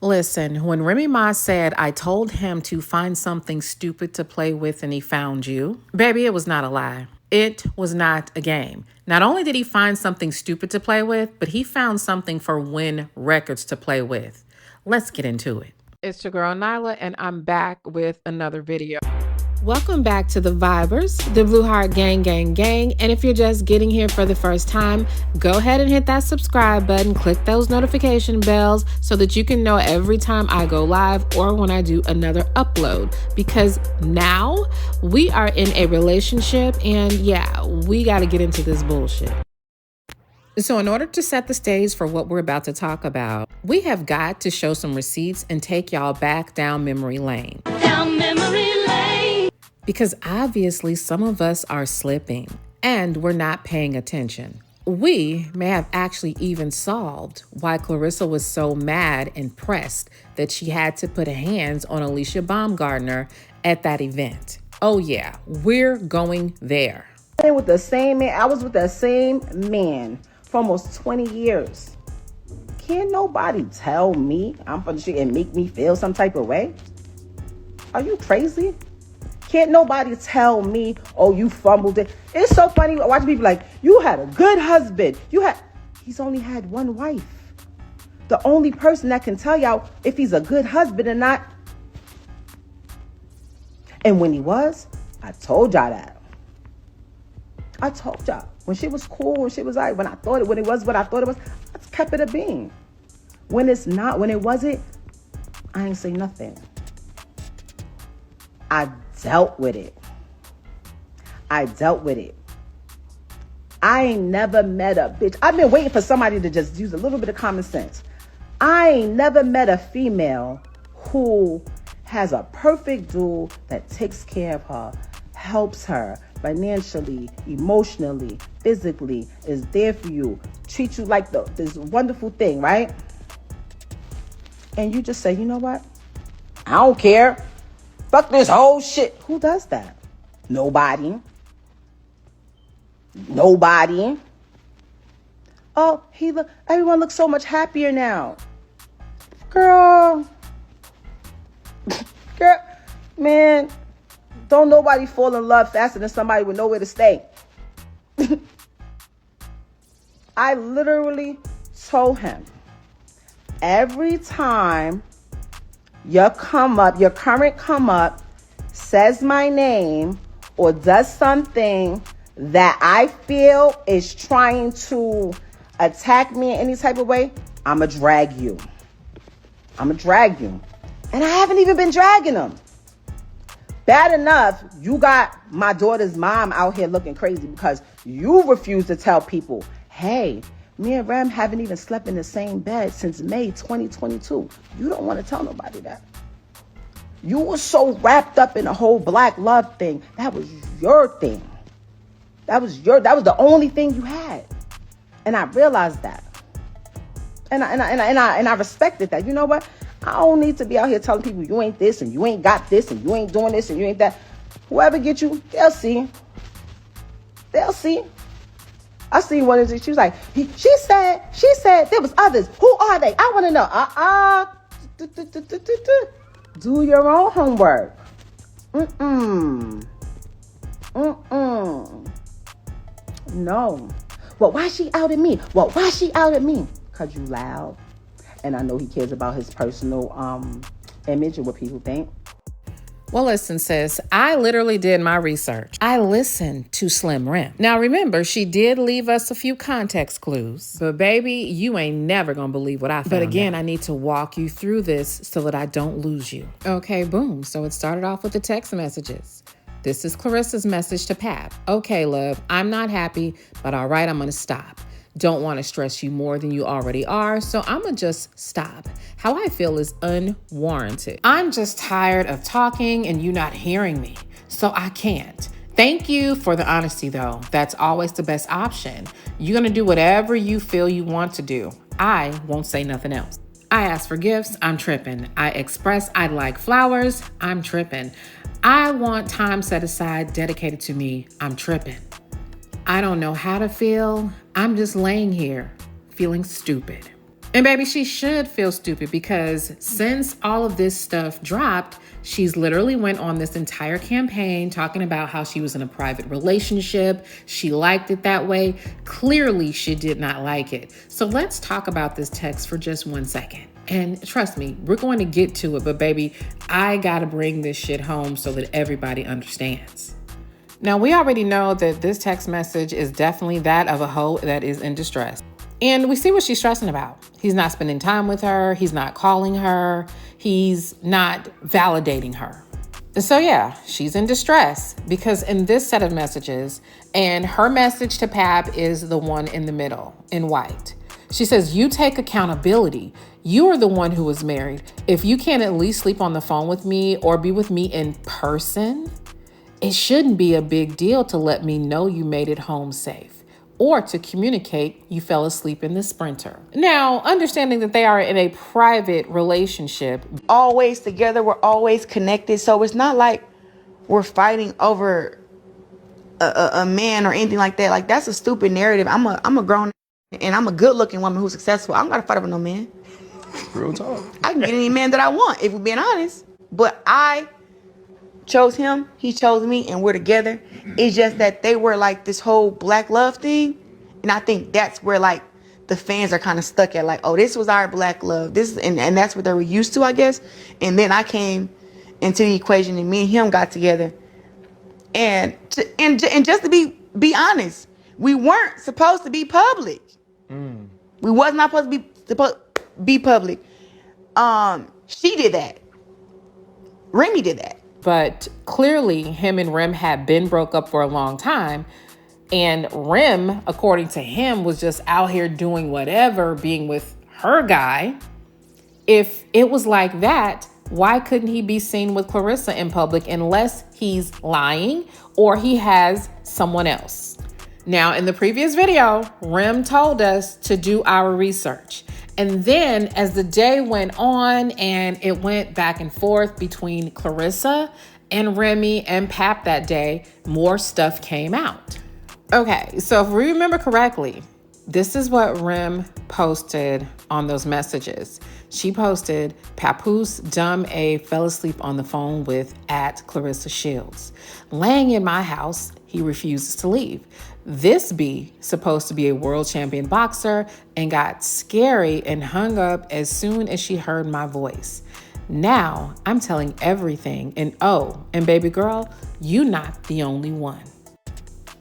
Listen, when Remy Ma said, I told him to find something stupid to play with and he found you, baby, it was not a lie. It was not a game. Not only did he find something stupid to play with, but he found something for Win Records to play with. Let's get into it. It's your girl Nylah, and I'm back with another video. Welcome back to the Vibers, the Blue Heart Gang. And if you're just getting here for the first time, go ahead and hit that subscribe button, click those notification bells so that you can know every time I go live or when I do another upload. Because now we are in a relationship and yeah, we got to get into this bullshit. So in order to set the stage for what we're about to talk about, we have got to show some receipts and take y'all back down memory lane. Because obviously some of us are slipping and we're not paying attention. We may have actually even solved why Claressa was so mad and pressed that she had to put hands on Alicia Baumgartner at that event. Oh yeah, we're going there. With the same man, I was with the same man for almost 20 years. Can't nobody tell me I'm from the street and make me feel some type of way? Are you crazy? Can't nobody tell me, oh, you fumbled it. It's so funny watching people like, you had a good husband. He's only had one wife. The only person that can tell y'all if he's a good husband or not. And when he was, I told y'all that. I told y'all. When she was cool, when she was like, when it was what I thought it was, I kept it a being. When it's not, when it wasn't, I ain't say nothing. I dealt with it. I ain't never met a bitch. I've been waiting for somebody to just use a little bit of common sense. I ain't never met a female who has a perfect dude that takes care of her, helps her financially, emotionally, physically, is there for you, treats you like this wonderful thing, right? And you just say, you know what? I don't care. Fuck this whole shit. Who does that? Nobody. Oh, everyone looks so much happier now. Girl, man, don't nobody fall in love faster than somebody with nowhere to stay. I literally told him, every time your current come up says my name or does something that I feel is trying to attack me in any type of way, I'ma drag you. And I haven't even been dragging them. Bad enough, you got my daughter's mom out here looking crazy because you refuse to tell people, hey, me and Rem haven't even slept in the same bed since May 2022. You don't want to tell nobody that. You were so wrapped up in the whole black love thing. That was your thing. That was the only thing you had. And I realized that. And I respected that. You know what? I don't need to be out here telling people you ain't this and you ain't got this and you ain't doing this and you ain't that. Whoever get you, they'll see. I seen one of these. She was like, she said there was others. Who are they? I want to know. Do your own homework. No. Well, why she outed me? Because you loud. And I know he cares about his personal image and what people think. Well, listen, sis, I literally did my research. I listened to Slim Rem. Now, remember, she did leave us a few context clues. But baby, you ain't never gonna believe what I found. But again, I need to walk you through this so that I don't lose you. Okay, boom. So it started off with the text messages. This is Claressa's message to Pap. Okay, love, I'm not happy, but all right, I'm gonna stop. Don't want to stress you more than you already are, so I'm gonna just stop. How I feel is unwarranted. I'm just tired of talking and you not hearing me, so I can't. Thank you for the honesty, though. That's always the best option. You're gonna do whatever you feel you want to do. I won't say nothing else. I ask for gifts, I'm tripping. I express I'd like flowers, I'm tripping. I want time set aside dedicated to me, I'm tripping. I don't know how to feel. I'm just laying here feeling stupid. And baby, she should feel stupid because since all of this stuff dropped, she's literally went on this entire campaign talking about how she was in a private relationship. She liked it that way. Clearly, she did not like it. So let's talk about this text for just 1 second. And trust me, we're going to get to it, but baby, I gotta bring this shit home so that everybody understands. Now, we already know that this text message is definitely that of a hoe that is in distress. And we see what she's stressing about. He's not spending time with her. He's not calling her. He's not validating her. So yeah, she's in distress because in this set of messages, and her message to Pap is the one in the middle in white. She says, you take accountability. You are the one who was married. If you can't at least sleep on the phone with me or be with me in person, it shouldn't be a big deal to let me know you made it home safe or to communicate you fell asleep in the Sprinter. Now, understanding that they are in a private relationship. Always together, we're always connected. So it's not like we're fighting over a man or anything like that. Like, that's a stupid narrative. I'm a grown and I'm a good looking woman who's successful. I don't gotta fight over no man. Real talk. I can get any man that I want, if we're being honest. But I chose him, he chose me, and we're together. It's just that they were like this whole black love thing. And I think that's where like the fans are kind of stuck at, like, oh, this was our black love. This and that's what they were used to, I guess. And then I came into the equation and me and him got together. And just to be honest, we weren't supposed to be public. We was not supposed to be public. She did that. Remy did that. But clearly him and Rem had been broke up for a long time. And Rem, according to him, was just out here doing whatever, being with her guy. If it was like that, why couldn't he be seen with Claressa in public unless he's lying or he has someone else? Now, in the previous video, Rem told us to do our research. And then as the day went on and it went back and forth between Claressa and Remy and Pap that day, more stuff came out. Okay, so if we remember correctly, this is what Rem posted on those messages. She posted, Papoose dumb A fell asleep on the phone with @Claressa Shields. Laying in my house, he refuses to leave. This B, supposed to be a world champion boxer, and got scary and hung up as soon as she heard my voice. Now I'm telling everything, and oh, and baby girl, you not the only one.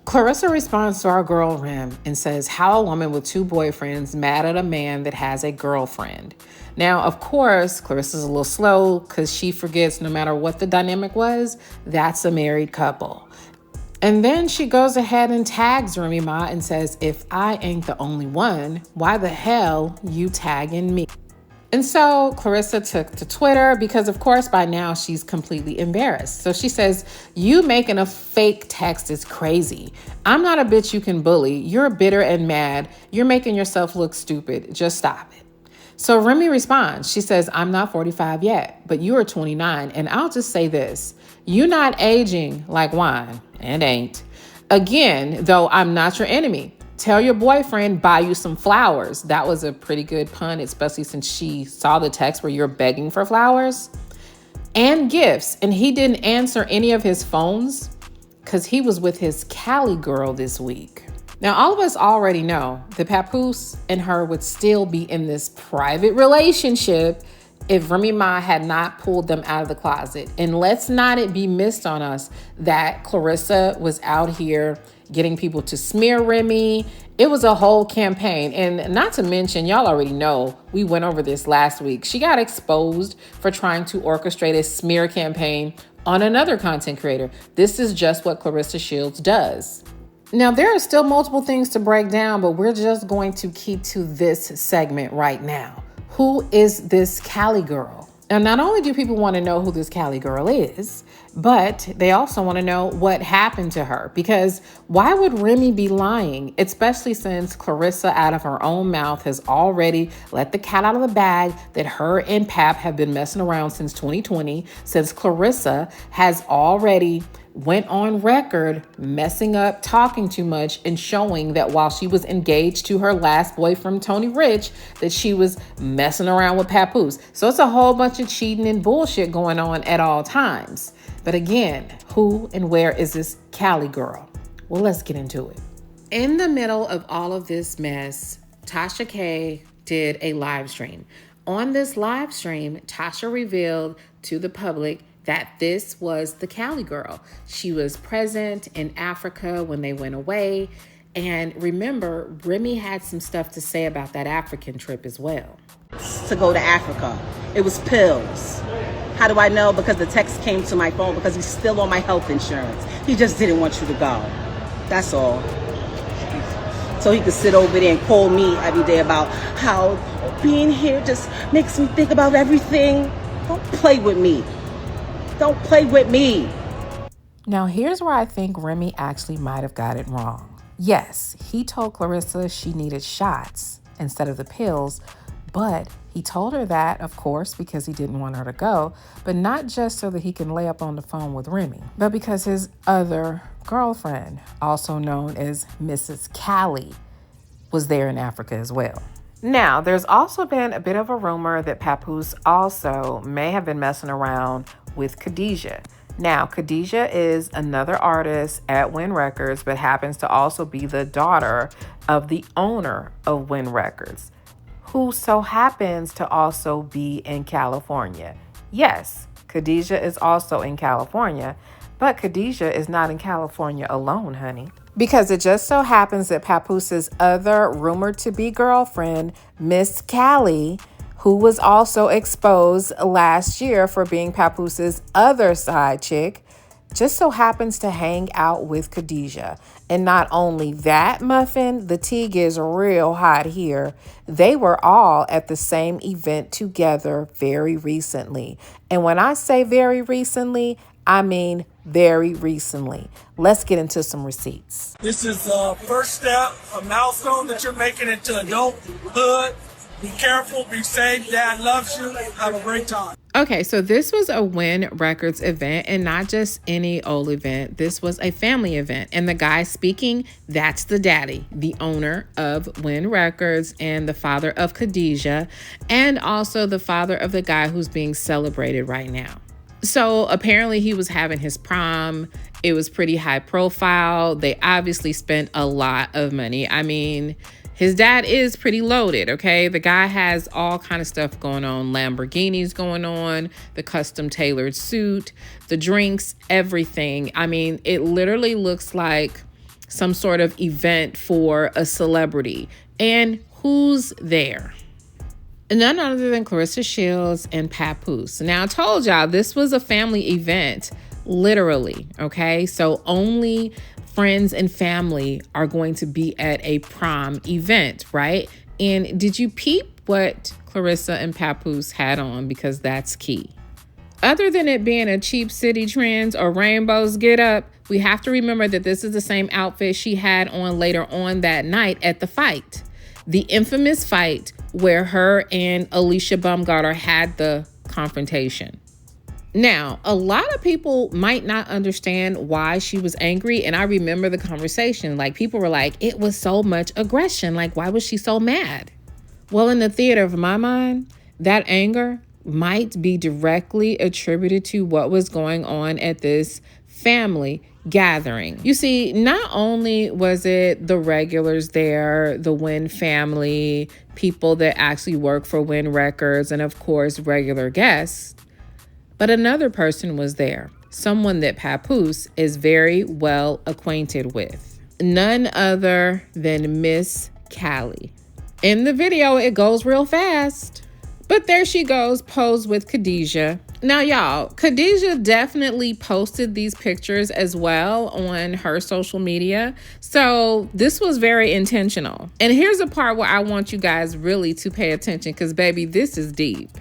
Claressa responds to our girl Rem and says, how a woman with 2 boyfriends mad at a man that has a girlfriend. Now, of course, Claressa's a little slow because she forgets no matter what the dynamic was, that's a married couple. And then she goes ahead and tags Remy Ma and says, if I ain't the only one, why the hell you tagging me? And so Claressa took to Twitter because, of course, by now she's completely embarrassed. So she says, you making a fake text is crazy. I'm not a bitch you can bully. You're bitter and mad. You're making yourself look stupid. Just stop it. So Remy responds. She says, I'm not 45 yet, but you are 29. And I'll just say this. You not aging like wine and ain't. Again, though, I'm not your enemy. Tell your boyfriend, buy you some flowers. That was a pretty good pun, especially since she saw the text where you're begging for flowers and gifts. And he didn't answer any of his phones because he was with his Cali Girl this week. Now, all of us already know that Papoose and her would still be in this private relationship if Remy Ma had not pulled them out of the closet. And let's not it be missed on us that Claressa was out here getting people to smear Remy. It was a whole campaign. And not to mention, y'all already know, we went over this last week. She got exposed for trying to orchestrate a smear campaign on another content creator. This is just what Claressa Shields does. Now, there are still multiple things to break down, but we're just going to keep to this segment right now. Who is this Cali Girl? And not only do people want to know who this Cali Girl is, but they also want to know what happened to her. Because why would Remy be lying? Especially since Claressa, out of her own mouth, has already let the cat out of the bag that her and Pap have been messing around since 2020. Since Claressa has already went on record messing up, talking too much, and showing that while she was engaged to her last boyfriend, Tony Rich, that she was messing around with Papoose. So it's a whole bunch of cheating and bullshit going on at all times. But again, who and where is this Cali girl? Well, let's get into it. In the middle of all of this mess, Tasha K did a live stream. On this live stream, Tasha revealed to the public that this was the Cali girl. She was present in Africa when they went away. And remember, Remy had some stuff to say about that African trip as well. To go to Africa. It was pills. How do I know? Because the text came to my phone because he's still on my health insurance. He just didn't want you to go. That's all. So he could sit over there and call me every day about how being here just makes me think about everything. Don't play with me. Don't play with me. Now, here's where I think Remy actually might have got it wrong. Yes, he told Claressa she needed shots instead of the pills, but he told her that, of course, because he didn't want her to go, but not just so that he can lay up on the phone with Remy, but because his other girlfriend, also known as Mrs. Cali, was there in Africa as well. Now, there's also been a bit of a rumor that Papoose also may have been messing around with Khadijah. Now, Khadijah is another artist at Win Records, but happens to also be the daughter of the owner of Win Records, who so happens to also be in California. Yes, Khadijah is also in California, but Khadijah is not in California alone, honey. Because it just so happens that Papoose's other rumored to be girlfriend, Miss Cali, who was also exposed last year for being Papoose's other side chick, just so happens to hang out with Khadijah. And not only that, Muffin, the tea gets real hot here. They were all at the same event together very recently. And when I say very recently, I mean very recently. Let's get into some receipts. This is a first step, a milestone that you're making into adulthood. Be careful, be safe. Dad loves you. Have a great time. Okay, so this was a Win Records event, and not just any old event. This was a family event. And the guy speaking, that's the daddy, the owner of Win Records and the father of Khadijah, and also the father of the guy who's being celebrated right now. So apparently he was having his prom. It was pretty high profile. They obviously spent a lot of money. I mean, his dad is pretty loaded, okay? The guy has all kind of stuff going on. Lamborghinis going on, the custom tailored suit, the drinks, everything. I mean, it literally looks like some sort of event for a celebrity. And who's there? None other than Claressa Shields and Papoose. Now, I told y'all this was a family event, literally, okay? So only friends and family are going to be at a prom event, right? And did you peep what Claressa and Papoose had on? Because that's key. Other than it being a cheap city trends or rainbows get up, we have to remember that this is the same outfit she had on later on that night at the fight. The infamous fight where her and Alicia Baumgartner had the confrontation. Now, a lot of people might not understand why she was angry. And I remember the conversation. Like, people were like, it was so much aggression. Like, why was she so mad? Well, in the theater of my mind, that anger might be directly attributed to what was going on at this family gathering. You see, not only was it the regulars there, the Win family, people that actually work for Win Records, and of course, regular guests, but another person was there, someone that Papoose is very well acquainted with. None other than Miss Cali. In the video, it goes real fast. But there she goes, posed with Khadijah. Now, y'all, Khadijah definitely posted these pictures as well on her social media. So this was very intentional. And here's a part where I want you guys really to pay attention because, baby, this is deep.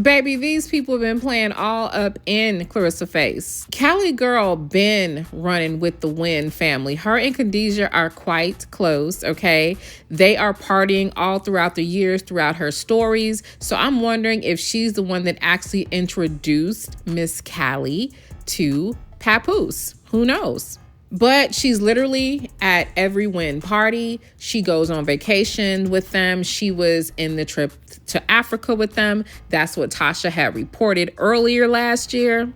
Baby, these people have been playing all up in Claressa face. Cali Girl been running with the Win family. Her and Khadijah are quite close, okay? They are partying all throughout the years, throughout her stories. So I'm wondering if she's the one that actually introduced Miss Cali to Papoose. Who knows? But she's literally at every Win party. She goes on vacation with them. She was in the trip to Africa with them. That's what Tasha had reported earlier last year.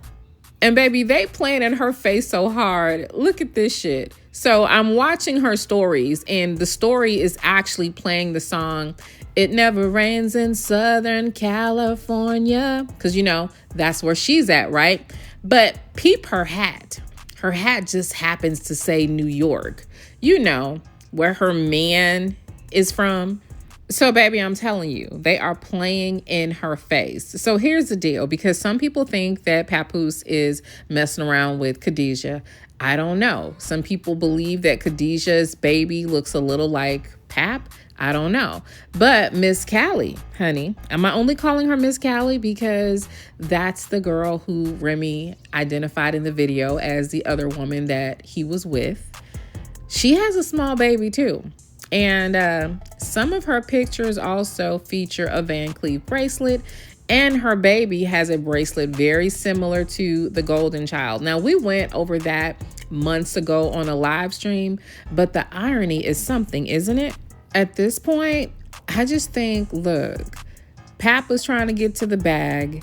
And baby, they playing in her face so hard. Look at this shit. So I'm watching her stories, and the story is actually playing the song "It Never Rains in Southern California," because that's where she's at, right? But peep her hat. Her hat just happens to say New York, where her man is from. So baby, I'm telling you, they are playing in her face. So here's the deal, because some people think that Papoose is messing around with Khadijah. I don't know. Some people believe that Khadijah's baby looks a little like Pap. I don't know. But Miss Cali, honey, am I only calling her Miss Cali because that's the girl who Remy identified in the video as the other woman that he was with? She has a small baby too. And some of her pictures also feature a Van Cleef bracelet, and her baby has a bracelet very similar to the Golden Child. Now, we went over that months ago on a live stream, but the irony is something, isn't it? At this point, I just think, look, Pap was trying to get to the bag.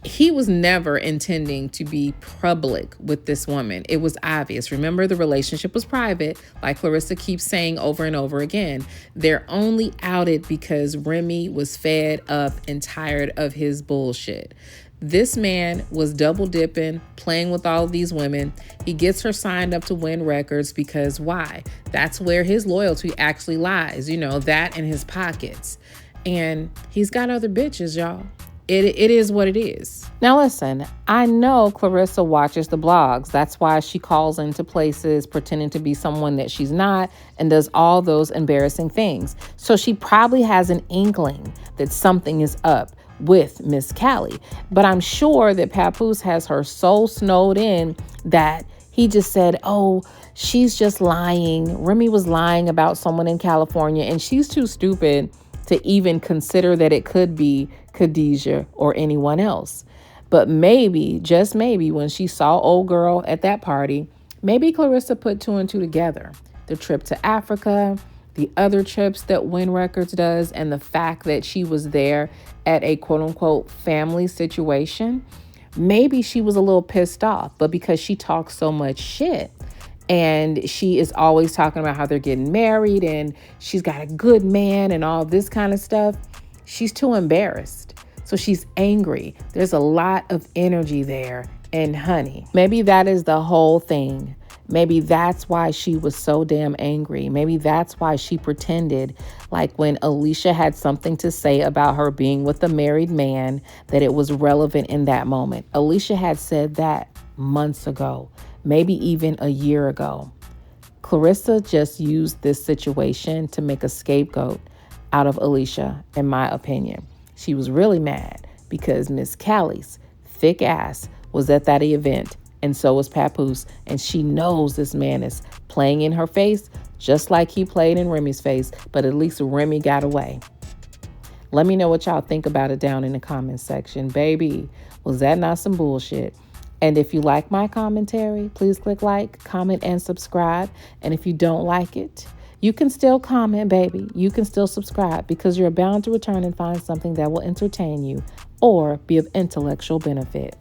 He was never intending to be public with this woman. It was obvious. Remember, the relationship was private, like Claressa keeps saying over and over again. They're only outed because Remy was fed up and tired of his bullshit. This man was double dipping, playing with all of these women. He gets her signed up to Win Records because why? That's where his loyalty actually lies, that in his pockets. And he's got other bitches, y'all. It is what it is. Now listen, I know Claressa watches the blogs. That's why she calls into places pretending to be someone that she's not and does all those embarrassing things. So she probably has an inkling that something is up with Miss Cali. But I'm sure that Papoose has her so snowed in that he just said, oh, she's just lying. Remy was lying about someone in California, and she's too stupid to even consider that it could be Khadijah or anyone else. But maybe, just maybe, when she saw old girl at that party, maybe Claressa put two and two together. The trip to Africa, the other trips that Win Records does, and the fact that she was there at a quote unquote family situation. Maybe she was a little pissed off, but because she talks so much shit, and she is always talking about how they're getting married and she's got a good man and all this kind of stuff, she's too embarrassed. So she's angry. There's a lot of energy there. And honey, maybe that is the whole thing. Maybe that's why she was so damn angry. Maybe that's why she pretended like when Alicia had something to say about her being with a married man, that it was relevant in that moment. Alicia had said that months ago, maybe even a year ago. Claressa just used this situation to make a scapegoat out of Alicia, in my opinion. She was really mad because Miss Cali's thick ass was at that event, and so was Papoose, and she knows this man is playing in her face just like he played in Remy's face, but at least Remy got away. Let me know what y'all think about it down in the comments section. Baby, was that not some bullshit? And if you like my commentary, please click like, comment, and subscribe. And if you don't like it, you can still comment, baby. You can still subscribe, because you're bound to return and find something that will entertain you or be of intellectual benefit.